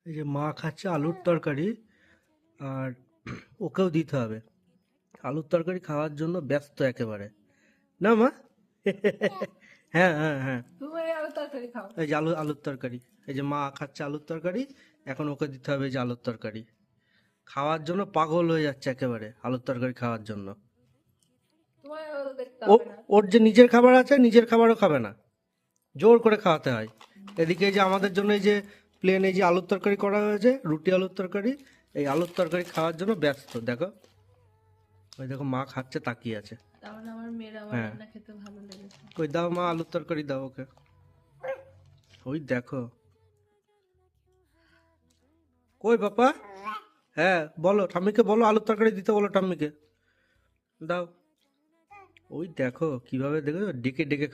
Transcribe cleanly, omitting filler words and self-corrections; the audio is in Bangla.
এই যে মা খাচ্ছে আলুর তরকারি, আর ওকেও দিতে হবে। আলুর তরকারি খাওয়ার জন্য ব্যস্ত একেবারে, না মা? হ্যাঁ হ্যাঁ হ্যাঁ, তুমি আলু তরকারি খাও। এই যে আলুর তরকারি, এই যে মা খাচ্ছে আলুর তরকারি, এখন ওকে দিতে হবে এই যে আলুর তরকারি। খাওয়ার জন্য পাগল হয়ে যাচ্ছে একেবারে আলুর তরকারি খাওয়ার জন্য। তোমার দেখতে ও, হবে না। ওর যে নিজের খাবার আছে, নিজের খাবারও খাবে না, জোর করে খাওয়াতে হয়। এদিকে এই যে আমাদের জন্য এই যে প্লেন এই যে আলুর তরকারি করা হয়েছে, রুটি আলুর তরকারি, এই আলুর তরকারি খাওয়ার জন্য ব্যস্ত। দেখো, ওই দেখো মা খাচ্ছে, তাকিয়ে আছে। তার মানে আমার মেয়ের আমার হ্যাঁ, রান্না খেতে ভালো লেগেছে। ওই দাও মা আলুর তরকারি দাও ওকে। ওই দেখো, কই বাবা? হ্যাঁ বলো, ঠাম্মিকে বলো আলুর তরকারি দিতে বলো, ঠাম্মিকে দাও। ওই দেখো কিভাবে, দেখো ডেকে ডেকে